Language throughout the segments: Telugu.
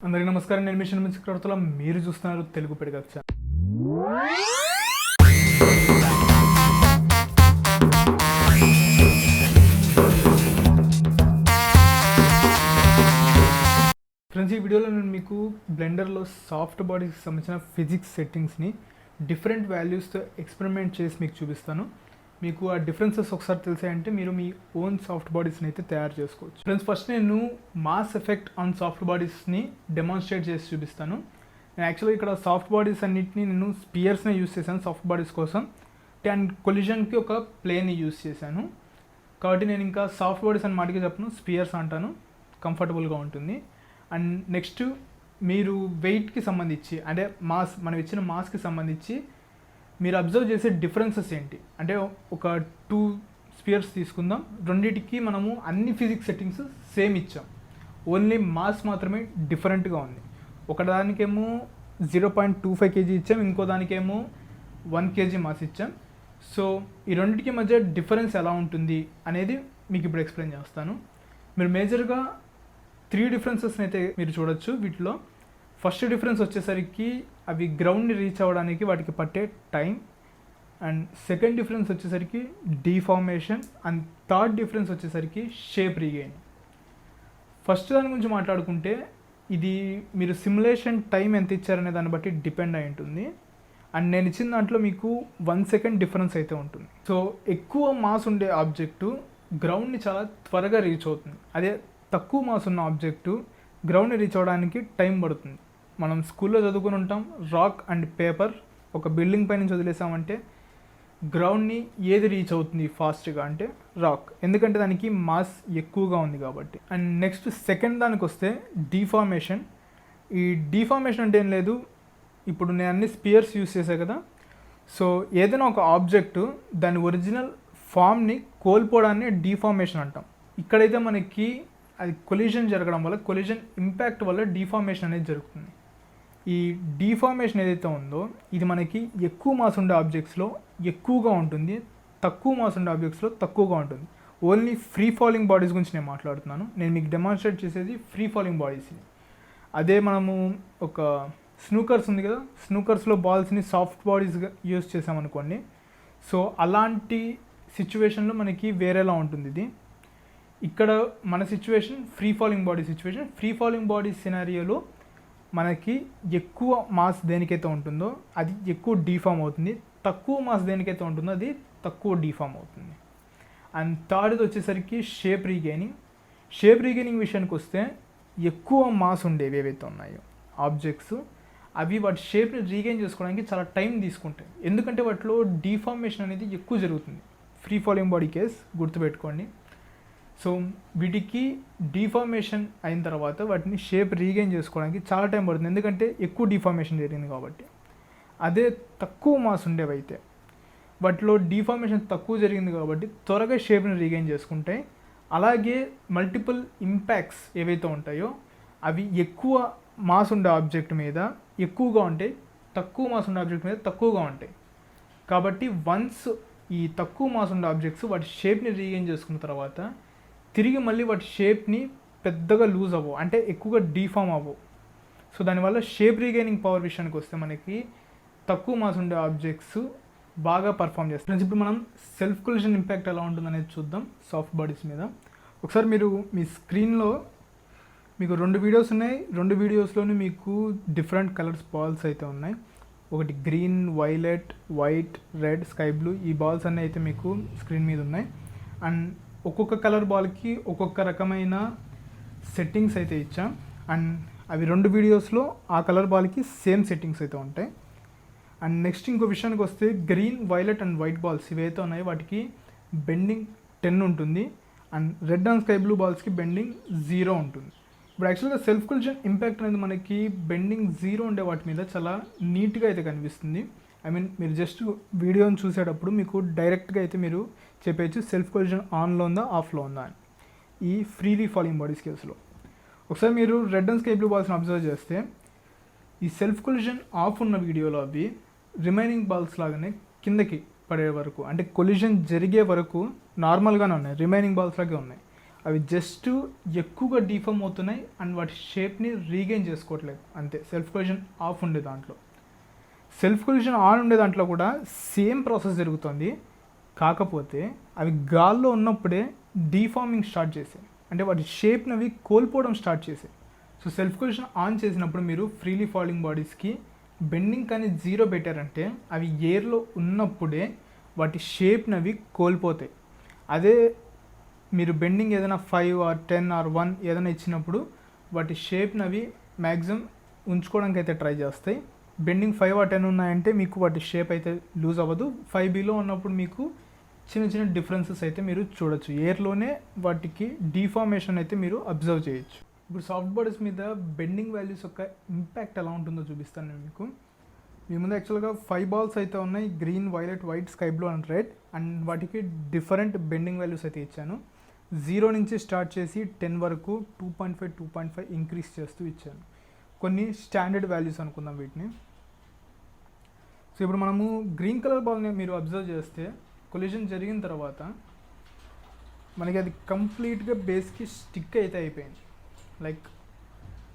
అందరికీ నమస్కారం. నేను మిషన్ మిస్కర్తల మీరు చూస్తున్నారు తెలుగు పెడగచ్చ. ఫ్రెండ్స్, ఈ వీడియోలో నేను మీకు బ్లెండర్లో సాఫ్ట్ బాడీకి సంబంధించిన ఫిజిక్స్ సెట్టింగ్స్ని డిఫరెంట్ వాల్యూస్తో ఎక్స్పెరిమెంట్ చేసి మీకు చూపిస్తాను. మీకు ఆ డిఫరెన్సెస్ ఒకసారి తెలిసాయంటే మీరు మీ ఓన్ సాఫ్ట్ బాడీస్ని అయితే తయారు చేసుకోవచ్చు. ఫ్రెండ్స్, ఫస్ట్ నేను మాస్ ఎఫెక్ట్ ఆన్ సాఫ్ట్ బాడీస్ని డెమాన్స్ట్రేట్ చేసి చూపిస్తాను. నేను యాక్చువల్గా ఇక్కడ సాఫ్ట్ బాడీస్ అన్నింటినీ నేను స్పియర్స్ని యూస్ చేశాను సాఫ్ట్ బాడీస్ కోసం. అండ్ కొలిజన్కి ఒక ప్లేన్ని యూస్ చేశాను. కాబట్టి నేను ఇంకా సాఫ్ట్ బాడీస్ అని మాటకి చెప్పను, స్పియర్స్ అంటాను, కంఫర్టబుల్గా ఉంటుంది. అండ్ నెక్స్ట్ మీరు వెయిట్కి సంబంధించి అంటే మనం ఇచ్చిన మాస్కి సంబంధించి మీరు అబ్జర్వ్ చేసే డిఫరెన్సెస్ ఏంటి అంటే ఒక 2 స్పియర్స్ తీసుకుందాం. రెండింటికి మనము అన్ని ఫిజిక్స్ సెట్టింగ్స్ సేమ్ ఇచ్చాం, ఓన్లీ మాస్ మాత్రమే డిఫరెంట్గా ఉంది. ఒకదానికేమో 0.25 kg ఇచ్చాం, ఇంకో దానికేమో 1 kg మాస్ ఇచ్చాం. సో ఈ రెండింటికి మధ్య డిఫరెన్స్ ఎలా ఉంటుంది అనేది మీకు ఇప్పుడు ఎక్స్ప్లెయిన్ చేస్తాను. మీరు మేజర్గా 3 డిఫరెన్సెస్ని అయితే మీరు చూడొచ్చు వీటిలో. ఫస్ట్ డిఫరెన్స్ వచ్చేసరికి అవి గ్రౌండ్ని రీచ్ అవ్వడానికి వాటికి పట్టే టైం. అండ్ సెకండ్ డిఫరెన్స్ వచ్చేసరికి డీఫార్మేషన్. అండ్ థర్డ్ డిఫరెన్స్ వచ్చేసరికి షేప్ రీగెయిన్. ఫస్ట్ దాని గురించి మాట్లాడుకుంటే ఇది మీరు సిమ్యులేషన్ టైం ఎంత ఇచ్చారనే దాన్ని బట్టి డిపెండ్ అయి ఉంటుంది. అండ్ నేను ఇచ్చిన దాంట్లో మీకు 1 సెకండ్ డిఫరెన్స్ అయితే ఉంటుంది. సో ఎక్కువ మాస్ ఉండే ఆబ్జెక్టు గ్రౌండ్ని చాలా త్వరగా రీచ్ అవుతుంది. అదే తక్కువ మాస్ ఉన్న ఆబ్జెక్టు గ్రౌండ్ని రీచ్ అవ్వడానికి టైం పడుతుంది. మనం స్కూల్లో చదువుకుని ఉంటాం, రాక్ అండ్ పేపర్ ఒక బిల్డింగ్ పై నుంచి వదిలేసామంటే గ్రౌండ్ని ఏది రీచ్ అవుతుంది ఫాస్ట్గా అంటే రాక్, ఎందుకంటే దానికి మాస్ ఎక్కువగా ఉంది కాబట్టి. అండ్ నెక్స్ట్ సెకండ్ దానికి వస్తే డీఫార్మేషన్. ఈ డీఫార్మేషన్ అంటే ఏం లేదు, ఇప్పుడు నేను అన్ని స్పియర్స్ యూస్ చేశాను కదా. సో ఏదైనా ఒక ఆబ్జెక్టు దాని ఒరిజినల్ ఫామ్ని కోల్పోవడాన్ని డీఫార్మేషన్ అంటాం. ఇక్కడైతే మనకి అది కొలిజన్ జరగడం వల్ల, కొలిజన్ ఇంపాక్ట్ వల్ల డీఫార్మేషన్ అనేది జరుగుతుంది. ఈ డీఫార్మేషన్ ఏదైతే ఉందో ఇది మనకి ఎక్కువ మాస్ ఉండే ఆబ్జెక్ట్స్లో ఎక్కువగా ఉంటుంది, తక్కువ మాస్ ఉండే ఆబ్జెక్ట్స్లో తక్కువగా ఉంటుంది. ఓన్లీ ఫ్రీ ఫాలింగ్ బాడీస్ గురించి నేను మాట్లాడుతున్నాను. నేను మీకు డెమాన్స్ట్రేట్ చేసేది ఫ్రీ ఫాలింగ్ బాడీస్ని. అదే మనము ఒక స్నూకర్స్ ఉంది కదా, స్నూకర్స్లో బాల్స్ని సాఫ్ట్ బాడీస్గా యూజ్ చేసామనుకోండి. సో అలాంటి సిచ్యువేషన్లో మనకి వేరేలా ఉంటుంది ఇది. ఇక్కడ మన situation free falling body situation. Free falling body సినారియోలో మనకి ఎక్కువ మాస్ దేనికైతే ఉంటుందో అది ఎక్కువ డీఫామ్ అవుతుంది, తక్కువ మాస్ దేనికైతే ఉంటుందో అది తక్కువ డీఫామ్ అవుతుంది. అండ్ థర్డ్ది వచ్చేసరికి షేప్ రీగెయినింగ్. షేప్ రీగెయినింగ్ విషయానికి వస్తే ఎక్కువ మాస్ ఉండేవి ఏవైతే ఉన్నాయో ఆబ్జెక్ట్స్ అవి వాటి షేప్ని రీగెయిన్ చేసుకోవడానికి చాలా టైం తీసుకుంటాయి, ఎందుకంటే వాటిలో డీఫార్మేషన్ అనేది ఎక్కువ జరుగుతుంది. ఫ్రీ ఫాలింగ్ బాడీ కేస్ గుర్తుపెట్టుకోండి. సో వీటికి డీఫార్మేషన్ అయిన తర్వాత వాటిని షేప్ రీగెయిన్ చేసుకోవడానికి చాలా టైం పడుతుంది, ఎందుకంటే ఎక్కువ డీఫార్మేషన్ జరిగింది కాబట్టి. అదే తక్కువ మాస్ ఉండేవైతే వాటిలో డీఫార్మేషన్ తక్కువ జరిగింది కాబట్టి త్వరగా షేప్ని రీగెయిన్ చేసుకుంటాయి. అలాగే మల్టిపుల్ ఇంపాక్ట్స్ ఏవైతే ఉంటాయో అవి ఎక్కువ మాస్ ఉండే ఆబ్జెక్ట్ మీద ఎక్కువగా ఉంటాయి, తక్కువ మాస్ ఉండే ఆబ్జెక్ట్ మీద తక్కువగా ఉంటాయి. కాబట్టి వన్స్ ఈ తక్కువ మాస్ ఉండే ఆబ్జెక్ట్స్ వాటి షేప్ని రీగెయిన్ చేసుకున్న తర్వాత తిరిగి మళ్ళీ వాటి షేప్ని పెద్దగా లూజ్ అవ్వవు, అంటే ఎక్కువగా డీఫామ్ అవ్వవు. సో దానివల్ల షేప్ రీగెయినింగ్ పవర్ విషయానికి వస్తే మనకి తక్కువ మాస్ ఉండే ఆబ్జెక్ట్స్ బాగా పర్ఫామ్ చేస్తాయి. ఫ్రెండ్స్, ఇప్పుడు మనం సెల్ఫ్ కొలిజన్ ఇంపాక్ట్ ఎలా ఉంటుంది అనేది చూద్దాం సాఫ్ట్ బాడీస్ మీద. ఒకసారి మీరు మీ స్క్రీన్లో మీకు 2 వీడియోస్ ఉన్నాయి. 2 వీడియోస్లోనే మీకు డిఫరెంట్ కలర్స్ బాల్స్ అయితే ఉన్నాయి. ఒకటి green, violet, white, red, sky blue. ఈ బాల్స్ అన్నీ అయితే మీకు స్క్రీన్ మీద ఉన్నాయి. అండ్ ఒక్కొక్క కలర్ బాల్కి ఒక్కొక్క రకమైన సెట్టింగ్స్ అయితే ఇచ్చాం. అండ్ అవి 2 వీడియోస్లో ఆ కలర్ బాల్కి సేమ్ సెట్టింగ్స్ అయితే ఉంటాయి. అండ్ నెక్స్ట్ ఇంకో విషయానికి వస్తే green, violet and white balls ఇవైతే ఉన్నాయి వాటికి బెండింగ్ 10 ఉంటుంది. And red and sky blue బాల్స్కి బెండింగ్ 0 ఉంటుంది. ఇప్పుడు యాక్చువల్గా సెల్ఫ్ కొలిజన్ ఇంపాక్ట్ అనేది మనకి బెండింగ్ 0 ఉండే వాటి మీద చాలా నీట్గా అయితే కనిపిస్తుంది. మీరు జస్ట్ వీడియోని చూసేటప్పుడు మీకు డైరెక్ట్గా అయితే మీరు చెప్పేయచ్చు సెల్ఫ్ కొలిజన్ ఆన్లో ఉందా ఆఫ్లో ఉందా అని. ఈ ఫ్రీలీ ఫాలింగ్ బాడీస్ కేసులో ఒకసారి మీరు రెడ్ అండ్ స్కై బ్లూ బాల్స్ని అబ్జర్వ్ చేస్తే ఈ సెల్ఫ్ కొలిజన్ ఆఫ్ ఉన్న వీడియోలో అవి రిమైనింగ్ బాల్స్ లాగానే కిందకి పడే వరకు, అంటే కొలిజన్ జరిగే వరకు నార్మల్గానే ఉన్నాయి, రిమైనింగ్ బాల్స్ లాగే ఉన్నాయి. అవి జస్ట్ ఎక్కువగా డీఫామ్ అవుతున్నాయి అండ్ వాటి షేప్ని రీగెయిన్ చేసుకోవట్లేదు అంతే. సెల్ఫ్ కొలిషన్ ఆఫ్ ఉండే దాంట్లో, సెల్ఫ్ కొలిషన్ ఆన్ ఉండే దాంట్లో కూడా సేమ్ ప్రాసెస్ జరుగుతుంది. కాకపోతే అవి గాల్లో ఉన్నప్పుడే డీఫార్మింగ్ స్టార్ట్ చేసాయి, అంటే వాటి షేప్ని అవి కోల్పోవడం స్టార్ట్ చేసాయి. సో సెల్ఫ్ కొలిషన్ ఆన్ చేసినప్పుడు మీరు ఫ్రీలీ ఫాలింగ్ బాడీస్కి బెండింగ్ కానీ 0 పెట్టారంటే అవి ఎయిర్లో ఉన్నప్పుడే వాటి షేప్ని అవి కోల్పోతాయి. అదే మీరు బెండింగ్ ఏదైనా 5 or 10 or 1 ఏదైనా ఇచ్చినప్పుడు వాటి షేప్ని అవి మ్యాక్సిమం ఉంచుకోవడానికి అయితే ట్రై చేస్తాయి. బెండింగ్ 5 or 10 ఉన్నాయంటే మీకు వాటి షేప్ అయితే లూజ్ అవ్వదు. 5Bలో ఉన్నప్పుడు మీకు చిన్న చిన్న డిఫరెన్సెస్ అయితే మీరు చూడొచ్చు. ఎయిర్లోనే వాటికి డీఫార్మేషన్ అయితే మీరు అబ్జర్వ్ చేయొచ్చు. ఇప్పుడు సాఫ్ట్ బాడీస్ మీద బెండింగ్ వాల్యూస్ యొక్క ఇంపాక్ట్ ఎలా ఉంటుందో చూపిస్తాను నేను మీకు. మీ ముందు యాక్చువల్గా 5 balls అయితే ఉన్నాయి, green, violet, white, sky blue and red. And వాటికి డిఫరెంట్ బెండింగ్ వాల్యూస్ అయితే ఇచ్చాను. 0 నుంచి స్టార్ట్ చేసి 10 వరకు 2.5, 2.5 ఇంక్రీజ్ చేస్తూ ఇచ్చాను. కొన్ని స్టాండర్డ్ వాల్యూస్ అనుకుందాం వీటిని. సో ఇప్పుడు మనము గ్రీన్ కలర్ బాల్ని మీరు అబ్జర్వ్ చేస్తే కొలిజన్ జరిగిన తర్వాత మనకి అది కంప్లీట్గా బేస్కి స్టిక్ అయితే అయిపోయింది. లైక్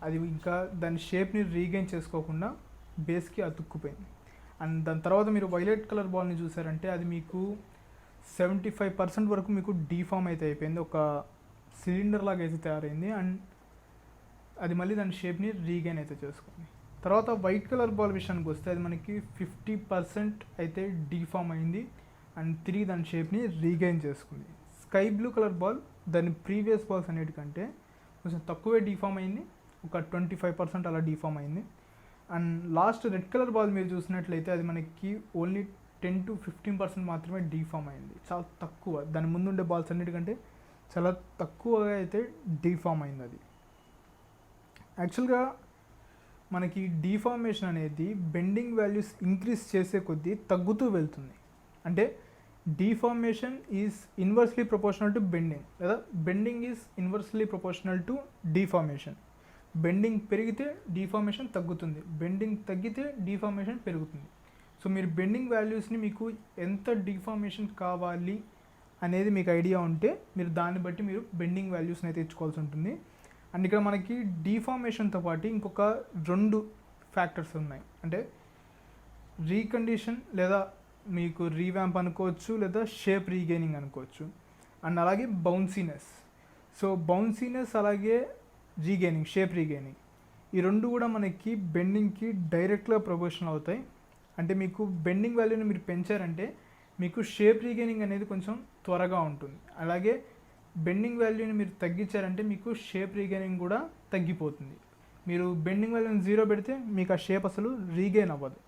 అది ఇంకా దాని షేప్ని రీగెయిన్ చేసుకోకుండా బేస్కి అతుక్కుపోయింది. అండ్ దాని తర్వాత మీరు వైలెట్ కలర్ బాల్ని చూసారంటే అది మీకు 75% వరకు మీకు డీఫామ్ అయితే అయిపోయింది, ఒక సిలిండర్ లాగా అయితే తయారైంది. అండ్ అది మళ్ళీ దాని షేప్ని రీగెయిన్ అయితే చేసుకుంది. తర్వాత వైట్ కలర్ బాల్ విషయానికి వస్తే అది మనకి 50% అయితే డీఫామ్ అయింది అండ్ తిరిగి దాని షేప్ని రీగెయిన్ చేసుకుంది. స్కై బ్లూ కలర్ బాల్ దాని ప్రీవియస్ బాల్స్ అన్నిటికంటే కొంచెం తక్కువే డీఫామ్ అయింది, ఒక 25% అలా డీఫామ్ అయింది. And last red colour ball మీరు చూసినట్లయితే అది మనకి ఓన్లీ 10 to 15% మాత్రమే డీఫామ్ అయింది, చాలా తక్కువ. దాని ముందు ఉండే బాల్స్ అన్నిటికంటే చాలా తక్కువగా అయితే డీఫామ్ అయింది అది. యాక్చువల్గా మనకి డీఫార్మేషన్ అనేది బెండింగ్ వాల్యూస్ ఇంక్రీజ్ చేసే కొద్దీ తగ్గుతూ వెళ్తుంది. అంటే deformation is inversely proportional to bending, లేదా bending is inversely proportional to deformation. Bending పెరిగితే డీఫార్మేషన్ తగ్గుతుంది, బెండింగ్ తగ్గితే డీఫార్మేషన్ పెరుగుతుంది. సో మీరు బెండింగ్ వాల్యూస్ని మీకు ఎంత డీఫార్మేషన్ కావాలి అనేది మీకు ఐడియా ఉంటే మీరు దాన్ని బట్టి మీరు బెండింగ్ వాల్యూస్ని అయితే ఇచ్చుకోవాల్సి ఉంటుంది. అండ్ ఇక్కడ మనకి డీఫార్మేషన్తో పాటు ఇంకొక 2 ఫ్యాక్టర్స్ ఉన్నాయి. అంటే రీకండిషన్ లేదా మీకు రీవ్యాంప్ అనుకోవచ్చు, లేదా షేప్ రీగెయినింగ్ అనుకోవచ్చు. అండ్ అలాగే బౌన్సీనెస్. సో బౌన్సీనెస్ అలాగే రీగెయినింగ్, షేప్ రీగెయినింగ్, ఈ 2 కూడా మనకి బెండింగ్కి డైరెక్ట్గా ప్రపోర్షనల్ అవుతాయి. అంటే మీకు బెండింగ్ వాల్యూని మీరు పెంచారంటే మీకు షేప్ రీగెయినింగ్ అనేది కొంచెం త్వరగా ఉంటుంది. అలాగే బెండింగ్ వాల్యూని మీరు తగ్గించారంటే మీకు షేప్ రీగెయినింగ్ కూడా తగ్గిపోతుంది. మీరు బెండింగ్ వాల్యూని 0 పెడితే మీకు ఆ షేప్ అసలు రీగెయిన్ అవ్వదు.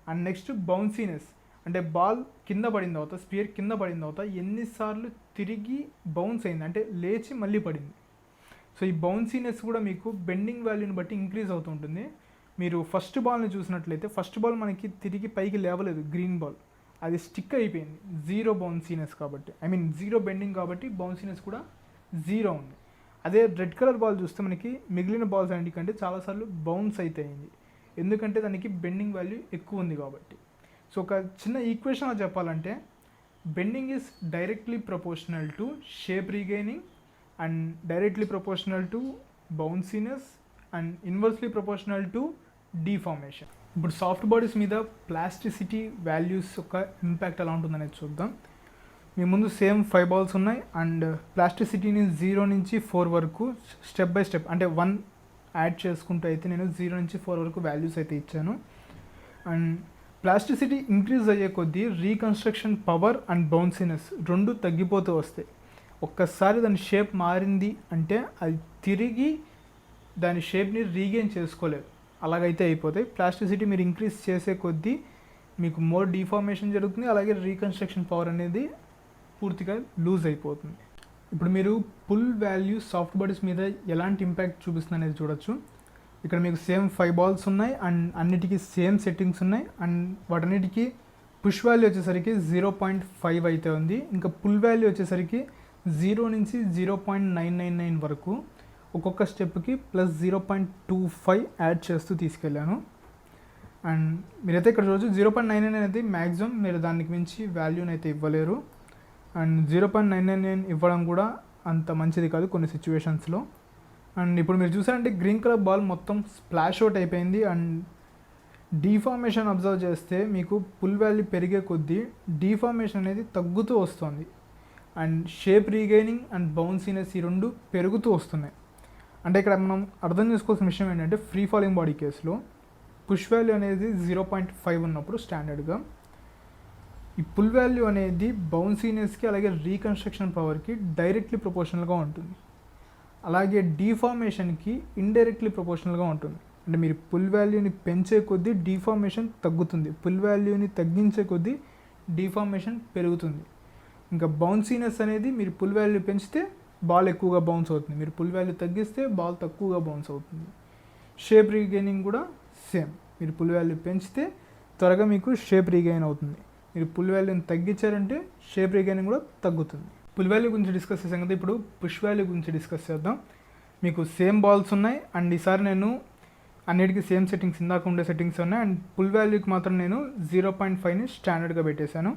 అండ్ నెక్స్ట్ బౌన్సీనెస్, అంటే బాల్ కింద పడిన తర్వాత, స్పియర్ కింద పడిన తర్వాత ఎన్నిసార్లు తిరిగి బౌన్స్ అయింది, అంటే లేచి మళ్ళీ పడింది. సో ఈ బౌన్సీనెస్ కూడా మీకు బెండింగ్ వాల్యూని బట్టి ఇంక్రీజ్ అవుతూ ఉంటుంది. మీరు ఫస్ట్ బాల్ని చూసినట్లయితే ఫస్ట్ బాల్ మనకి తిరిగి పైకి లేవలేదు, గ్రీన్ బాల్ అది స్టిక్ అయిపోయింది, 0 బౌన్సీనెస్ కాబట్టి, 0 బెండింగ్ కాబట్టి బౌన్సీనెస్ కూడా 0 ఉంది. అదే రెడ్ కలర్ బాల్ చూస్తే మనకి మిగిలిన బాల్స్ అన్నిటికంటే చాలాసార్లు బౌన్స్ అయితే అయింది, ఎందుకంటే దానికి బెండింగ్ వాల్యూ ఎక్కువ ఉంది కాబట్టి. సో ఒక చిన్న ఈక్వేషన్ చెప్పాలంటే bending is directly proportional to shape regaining and directly proportional to bounciness and inversely proportional to deformation. ఇప్పుడు సాఫ్ట్ బాడీస్ మీద ప్లాస్టిసిటీ వాల్యూస్ యొక్క ఇంపాక్ట్ ఎలా ఉంటుందనేది చూద్దాం. మీ ముందు సేమ్ 5 balls ఉన్నాయి అండ్ ప్లాస్టిసిటీని 0 నుంచి 4 వరకు స్టెప్ బై స్టెప్, అంటే 1 యాడ్ చేసుకుంటూ అయితే నేను 0 నుంచి 4 వరకు వాల్యూస్ అయితే ఇచ్చాను. అండ్ ప్లాస్టిసిటీ ఇంక్రీజ్ అయ్యే కొద్దీ రీకన్స్ట్రక్షన్ పవర్ అండ్ బౌన్సీనెస్ 2 తగ్గిపోతూ వస్తాయి. ఒక్కసారి దాని షేప్ మారింది అంటే అది తిరిగి దాని షేప్ని రీగెయిన్ చేసుకోలేదు, అలాగైతే అయిపోతాయి. ప్లాస్టిసిటీ మీరు ఇంక్రీజ్ చేసే కొద్దీ మీకు మోర్ డీఫార్మేషన్ జరుగుతుంది, అలాగే రీకన్స్ట్రక్షన్ పవర్ అనేది పూర్తిగా లూజ్ అయిపోతుంది. ఇప్పుడు మీరు పుల్ వాల్యూ సాఫ్ట్ బాడీస్ మీద ఎలాంటి ఇంపాక్ట్ చూపిస్తుంది అనేది చూడొచ్చు. ఇక్కడ మీకు సేమ్ 5 balls ఉన్నాయి అండ్ అన్నిటికీ సేమ్ సెట్టింగ్స్ ఉన్నాయి. అండ్ వాటన్నిటికీ పుష్ వాల్యూ వచ్చేసరికి 0.5 అయితే ఉంది. ఇంకా పుల్ వాల్యూ వచ్చేసరికి 0 నుంచి 0.999 వరకు, ఒక్కొక్క స్టెప్కి ప్లస్ 0.25 యాడ్ చేస్తూ తీసుకెళ్ళాను. అండ్ మీరైతే ఇక్కడ చూడొచ్చు 0.99 అనేది మ్యాక్సిమం, మీరు దానికి మించి వాల్యూని అయితే ఇవ్వలేరు. అండ్ 0.999 ఇవ్వడం కూడా అంత మంచిది కాదు కొన్ని సిచ్యువేషన్స్లో. అండ్ ఇప్పుడు మీరు చూసారంటే గ్రీన్ కలర్ బాల్ మొత్తం స్ప్లాష్ అవుట్ అయిపోయింది. అండ్ డీఫార్మేషన్ అబ్జర్వ్ చేస్తే మీకు పుల్ వాల్యూ పెరిగే కొద్దీ డీఫార్మేషన్ అనేది తగ్గుతూ వస్తుంది. And shape regaining and bounciness ఈ రెండు పెరుగుతూ వస్తున్నాయి. అంటే ఇక్కడ మనం అర్థం చేసుకోవాల్సిన విషయం ఏంటంటే ఫ్రీ ఫాలింగ్ బాడీ కేసులో పుష్ వాల్యూ అనేది 0.5 ఉన్నప్పుడు స్టాండర్డ్గా ఈ పుల్ వాల్యూ అనేది బౌన్సీనెస్కి అలాగే రీకన్స్ట్రక్షన్ పవర్కి డైరెక్ట్లీ ప్రపోర్షనల్గా ఉంటుంది. అలాగే డీఫార్మేషన్కి ఇండైరెక్ట్లీ ప్రపోర్షనల్గా ఉంటుంది. అంటే మీరు పుల్ వాల్యూని పెంచే కొద్దీ డీఫార్మేషన్ తగ్గుతుంది, పుల్ వాల్యూని తగ్గించే కొద్దీ డీఫార్మేషన్ పెరుగుతుంది. ఇంకా బౌన్సీనెస్ అనేది మీరు పుల్ వాల్యూ పెంచితే బాల్ ఎక్కువగా బౌన్స్ అవుతుంది, మీరు పుల్ వాల్యూ తగ్గిస్తే బాల్ తక్కువగా బౌన్స్ అవుతుంది. షేప్ రీగైనింగ్ కూడా సేమ్, మీరు పుల్ వాల్యూ పెంచితే త్వరగా మీకు షేప్ రీగైన్ అవుతుంది, మీరు పుల్ వాల్యూని తగ్గించారంటే షేప్ రీగైనింగ్ కూడా తగ్గుతుంది. పుల్ వాల్యూ గురించి డిస్కస్ చేసాం కదా, ఇప్పుడు పుష్ వాల్యూ గురించి డిస్కస్ చేద్దాం. మీకు సేమ్ బాల్స్ ఉన్నాయి అండ్ ఈసారి నేను అన్నిటికీ సేమ్ సెట్టింగ్స్, ఇందాక ఉండే సెట్టింగ్స్ ఉన్నాయి. అండ్ పుల్ వాల్యూకి మాత్రం నేను 0.5ని స్టాండర్డ్గా పెట్టేశాను.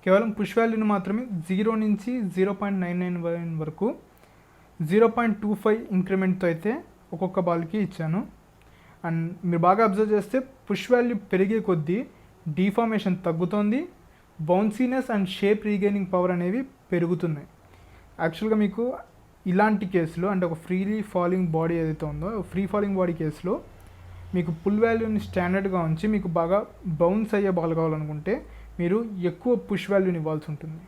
కేవలం పుష్ వాల్యూని మాత్రమే 0 నుంచి 0.99 వరకు 0.25 ఇంక్రిమెంట్తో అయితే ఒక్కొక్క బాల్కి ఇచ్చాను. అండ్ మీరు బాగా అబ్జర్వ్ చేస్తే పుష్ వాల్యూ పెరిగే కొద్దీ డీఫార్మేషన్ తగ్గుతుంది, bounciness and shape regaining power అనేవి పెరుగుతున్నాయి. యాక్చువల్గా మీకు ఇలాంటి కేసులో అంటే ఒక ఫ్రీలీ ఫాలింగ్ బాడీ ఏదైతే ఉందో ఫ్రీ ఫాలింగ్ బాడీ కేసులో మీకు పుల్ వాల్యూని స్టాండర్డ్గా ఉంచి మీకు బాగా బౌన్స్ అయ్యే బాల్ కావాలనుకుంటే మీరు ఎక్కువ పుష్ వాల్యూని ఇవ్వాల్సి ఉంటుంది.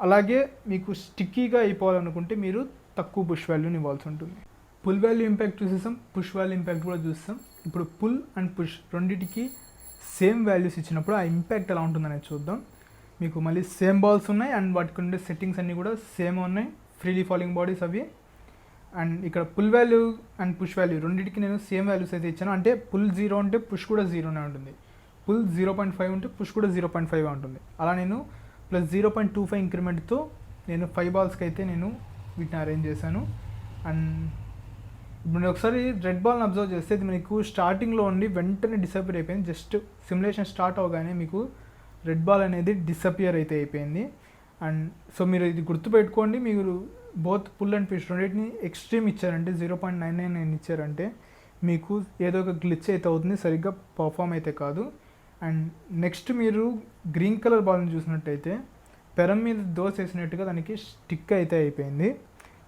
అలాగే మీకు స్టిక్కీగా అయిపోవాలనుకుంటే మీరు తక్కువ పుష్ వాల్యూని ఇవ్వాల్సి ఉంటుంది. పుల్ వాల్యూ ఇంపాక్ట్ చూసేసాం, పుష్ వాల్యూ ఇంపాక్ట్ కూడా చూస్తాం. ఇప్పుడు పుల్ అండ్ పుష్ రెండింటికి సేమ్ వాల్యూస్ ఇచ్చినప్పుడు ఆ ఇంపాక్ట్ ఎలా ఉంటుందనేది చూద్దాం. మీకు మళ్ళీ సేమ్ బాల్స్ ఉన్నాయి అండ్ వాటికి ఉండే సెట్టింగ్స్ అన్నీ కూడా సేమ్ ఉన్నాయి, ఫ్రీలీ ఫాలింగ్ బాడీస్ అవి. అండ్ ఇక్కడ pull value and push value రెండింటికి నేను సేమ్ వాల్యూస్ అయితే ఇచ్చాను. అంటే పుల్ 0 ఉంటే పుష్ కూడా 0నే ఉంటుంది, పుల్ 0.5 ఉంటే పుష్ కూడా 0.5 ఉంటుంది. అలా నేను ప్లస్ 0.25 ఇంక్రిమెంట్తో నేను 5 బాల్స్కి అయితే నేను వీటిని అరేంజ్ చేశాను. అండ్ ఇప్పుడు నేను ఒకసారి రెడ్ బాల్ని అబ్జర్వ్ చేస్తే ఇది మీకు స్టార్టింగ్లో ఉండి వెంటనే డిసపియర్ అయిపోయింది. జస్ట్ సిమ్యులేషన్ స్టార్ట్ అవగానే మీకు రెడ్ బాల్ అనేది డిసపియర్ అయితే అయిపోయింది. అండ్ సో మీరు ఇది గుర్తుపెట్టుకోండి, మీరు బోత్ పుల్ అండ్ పుష్ రెండింటిని ఎక్స్ట్రీమ్ ఇచ్చారంటే 0.99 ఇచ్చారంటే మీకు ఏదో ఒక గ్లిచ్ అయితే అవుతుంది, సరిగ్గా పర్ఫామ్ అయితే కాదు. అండ్ నెక్స్ట్ మీరు గ్రీన్ కలర్ బాల్ని చూసినట్టయితే పెరం మీద దోశ వేసినట్టుగా దానికి స్టిక్ అయితే అయిపోయింది.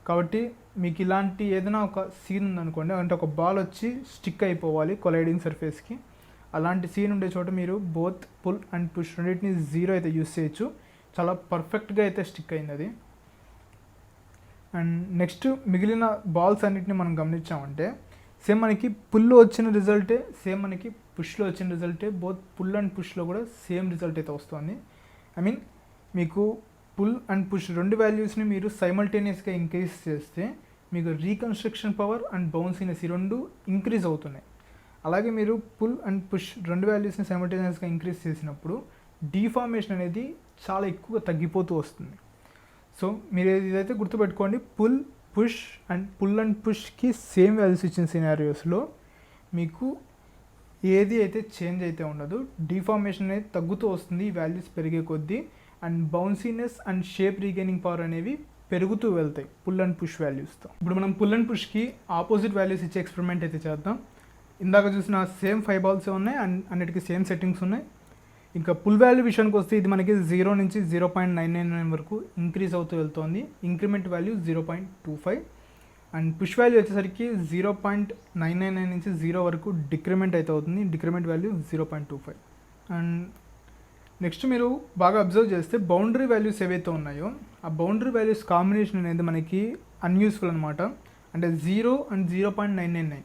కాబట్టి మీకు ఇలాంటి ఏదైనా ఒక సీన్ ఉందనుకోండి, అంటే ఒక బాల్ వచ్చి స్టిక్ అయిపోవాలి కొలైడింగ్ సర్ఫేస్కి, అలాంటి సీన్ ఉండే చోట మీరు బోత్ పుల్ అండ్ పుష్ రెండింటిని 0 అయితే యూస్ చేయొచ్చు. చాలా పర్ఫెక్ట్గా అయితే స్టిక్ అయింది అది. అండ్ నెక్స్ట్ మిగిలిన బాల్స్ అన్నిటిని మనం గమనించామంటే సేమ్ మనకి పుల్లో వచ్చిన రిజల్టే సేమ్ మనకి పుష్లో వచ్చిన రిజల్టే, బోత్ పుల్ అండ్ పుష్లో కూడా సేమ్ రిజల్ట్ అయితే వస్తుంది. ఐ మీన్ మీకు పుల్ అండ్ పుష్ రెండు వాల్యూస్ని మీరు సైమల్టేనియస్గా ఇంక్రీజ్ చేస్తే మీకు రీకన్స్ట్రక్షన్ పవర్ అండ్ బౌన్సీనెస్ ఈ రెండు ఇంక్రీజ్ అవుతున్నాయి. అలాగే మీరు పుల్ అండ్ పుష్ రెండు వాల్యూస్ని సైమల్టేనియస్గా ఇంక్రీజ్ చేసినప్పుడు డీఫార్మేషన్ అనేది చాలా ఎక్కువగా తగ్గిపోతూ వస్తుంది. సో మీరు ఇదైతే గుర్తుపెట్టుకోండి, పుల్ అండ్ పుష్కి సేమ్ వాల్యూస్ ఇచ్చిన సినారియోస్లో మీకు ఏది అయితే చేంజ్ అయితే ఉండదు, డీఫార్మేషన్ అనేది తగ్గుతూ వస్తుంది ఈ వాల్యూస్ పెరిగే కొద్దీ. And bounciness and shape regaining power అనేవి పెరుగుతూ వెళ్తాయి పుల్ అండ్ పుష్ వాల్యూస్తో. ఇప్పుడు మనం పుల్ అండ్ పుష్కి ఆపోజిట్ వాల్యూస్ ఇచ్చే ఎక్స్పెరిమెంట్ అయితే చేద్దాం. ఇందాక చూసిన సేమ్ 5 బాల్సే ఉన్నాయి అండ్ అన్నిటికీ సేమ్ సెట్టింగ్స్ ఉన్నాయి. ఇంకా పుల్ వాల్యూ విషయానికి వస్తే ఇది మనకి 0 నుంచి 0.99 వరకు ఇంక్రీజ్ అవుతూ వెళ్తుంది, increment value 0.25. And push value వచ్చేసరికి 0.999 నుంచి 0 వరకు డిక్రిమెంట్ అయితే అవుతుంది, డిక్రిమెంట్ వాల్యూ 0.25. అండ్ నెక్స్ట్ మీరు బాగా అబ్జర్వ్ చేస్తే బౌండరీ వాల్యూస్ ఏవైతే ఉన్నాయో ఆ బౌండరీ వాల్యూస్ కాంబినేషన్ అనేది మనకి అన్యూస్ఫుల్ అనమాట. అంటే 0 అండ్ 0.999.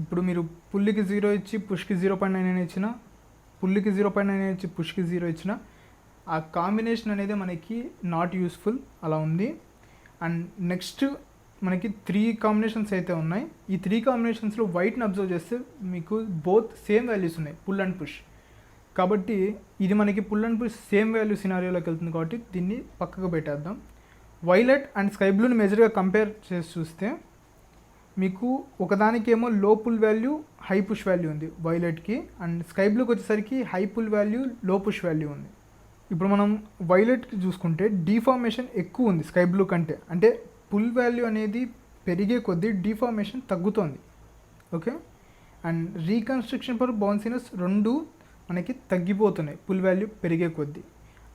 ఇప్పుడు మీరు పుల్లికి 0 ఇచ్చి పుష్కి 0.99 ఇచ్చిన, పుల్లికి 0.99 ఇచ్చి పుష్కి 0 ఇచ్చిన ఆ కాంబినేషన్ అనేది మనకి నాట్ యూస్ఫుల్ అలా ఉంది. అండ్ నెక్స్ట్ మనకి 3 కాంబినేషన్స్ అయితే ఉన్నాయి. ఈ 3 కాంబినేషన్స్లో వైట్ని అబ్జర్వ్ చేస్తే మీకు బోత్ సేమ్ వాల్యూస్ ఉన్నాయి పుల్ అండ్ పుష్. కాబట్టి ఇది మనకి pull and push same value సినారియోలోకి వెళ్తుంది కాబట్టి దీన్ని పక్కకు పెట్టేద్దాం. వైలెట్ అండ్ స్కై బ్లూని మేజర్గా కంపేర్ చేసి చూస్తే మీకు ఒకదానికేమో low pull value high push value ఉంది వైలెట్కి, అండ్ స్కై బ్లూకి వచ్చేసరికి high pull value low push value ఉంది. ఇప్పుడు మనం వైలెట్కి చూసుకుంటే డీఫార్మేషన్ ఎక్కువ ఉంది స్కై బ్లూ కంటే, అంటే పుల్ వాల్యూ అనేది పెరిగే కొద్దీ డిఫార్మేషన్ తగ్గుతోంది. Okay, and reconstruction for bounciness రెండు మనకి తగ్గిపోతున్నాయి పుల్ వాల్యూ పెరిగే కొద్దీ.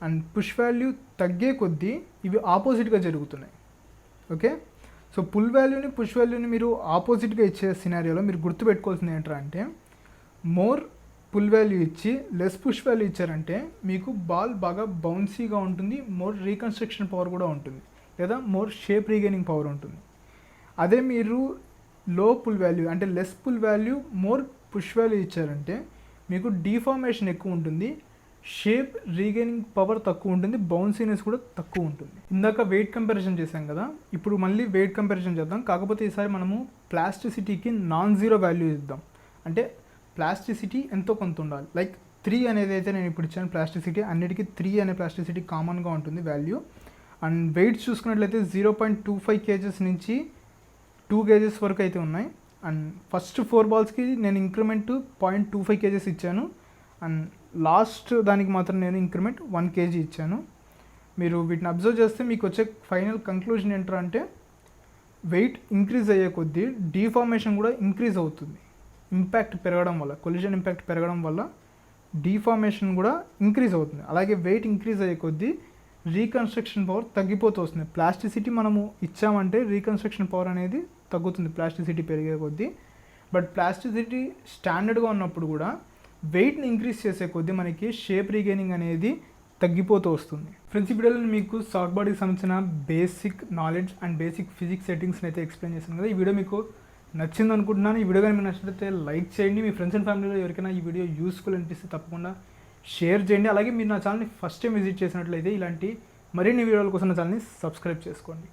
అండ్ పుష్ వాల్యూ తగ్గే కొద్దీ ఇవి ఆపోజిట్గా జరుగుతున్నాయి. ఓకే, సో పుల్ వాల్యూని పుష్ వాల్యూని మీరు ఆపోజిట్గా ఇచ్చే సినారియోలో మీరు గుర్తుపెట్టుకోవాల్సింది ఏంటంటే అంటే మోర్ పుల్ వాల్యూ ఇచ్చి లెస్ పుష్ వాల్యూ ఇచ్చారంటే మీకు బాల్ బాగా బౌన్సీగా ఉంటుంది, మోర్ రీకన్స్ట్రక్షన్ పవర్ కూడా ఉంటుంది, లేదా మోర్ షేప్ రీగైనింగ్ పవర్ ఉంటుంది. అదే మీరు లో పుల్ వాల్యూ అంటే less pull value more push value ఇచ్చారంటే మీకు డిఫార్మేషన్ ఎక్కువ ఉంటుంది, షేప్ రీగైనింగ్ పవర్ తక్కువ ఉంటుంది, బౌన్సీనెస్ కూడా తక్కువ ఉంటుంది. ఇందాక వెయిట్ కంపారిజన్ చేశాం కదా, ఇప్పుడు మళ్ళీ వెయిట్ కంపారిజన్ చేద్దాం. కాకపోతే ఈసారి మనము ప్లాస్టిసిటీకి నాన్ జీరో వాల్యూ ఇద్దాం. అంటే ప్లాస్టిసిటీ ఎంతో కొంత ఉండాలి. లైక్ 3 అనేది అయితే నేను ఇప్పుడు ఇచ్చాను ప్లాస్టిసిటీ, అన్నిటికీ 3 అనే ప్లాస్టిసిటీ కామన్గా ఉంటుంది వాల్యూ. అండ్ వెయిట్స్ చూసుకున్నట్లయితే 0.25 kgs నుంచి 2 kgs వరకు అయితే ఉన్నాయి. అండ్ ఫస్ట్ 4 బాల్స్కి నేను ఇంక్రిమెంట్ 0.25 kgs ఇచ్చాను. అండ్ లాస్ట్ దానికి మాత్రం నేను ఇంక్రిమెంట్ 1 kg ఇచ్చాను. మీరు వీటిని అబ్జర్వ్ చేస్తే మీకు వచ్చే ఫైనల్ కంక్లూజన్ ఏంటంటే వెయిట్ ఇంక్రీజ్ అయ్యే కొద్దీ డిఫార్మేషన్ కూడా ఇంక్రీజ్ అవుతుంది. ఇంపాక్ట్ పెరగడం వల్ల, కొలిజన్ ఇంపాక్ట్ పెరగడం వల్ల డిఫార్మేషన్ కూడా ఇంక్రీజ్ అవుతుంది. అలాగే వెయిట్ ఇంక్రీజ్ అయ్యే కొద్దీ రీకన్స్ట్రక్షన్ పవర్ తగ్గిపోతూ వస్తుంది. ప్లాస్టిసిటీ మనము ఇచ్చామంటే రీకన్స్ట్రక్షన్ పవర్ అనేది తగ్గుతుంది ప్లాస్టిసిటీ పెరిగే కొద్దీ. బట్ ప్లాస్టిసిటీ స్టాండర్డ్గా ఉన్నప్పుడు కూడా వెయిట్ని ఇంక్రీజ్ చేసే కొద్దీ మనకి షేప్ రీగైనింగ్ అనేది తగ్గిపోతూ వస్తుంది. ఫ్రెండ్స్, ఈ వీడియోలో మీకు సాఫ్ట్ బాడీకి సంబంధించిన basic knowledge and basic physics సెట్టింగ్స్ని అయితే ఎక్స్ప్లెయిన్ చేశాను కదా. ఈ వీడియో మీకు నచ్చింది అనుకుంటున్నాను. ఈ వీడియో కానీ మీకు నచ్చినట్లయితే లైక్ చేయండి. మీ ఫ్రెండ్స్ అండ్ ఫ్యామిలీలో ఎవరికైనా ఈ వీడియో యూస్ఫుల్ అనిపిస్తే తప్పకుండా షేర్ చేయండి. అలాగే మీరు నా ఛానల్ని ఫస్ట్ టైం విజిట్ చేసినట్లయితే ఇలాంటి మరిన్ని వీడియోల కోసం నా ఛానల్ని సబ్స్క్రైబ్ చేసుకోండి.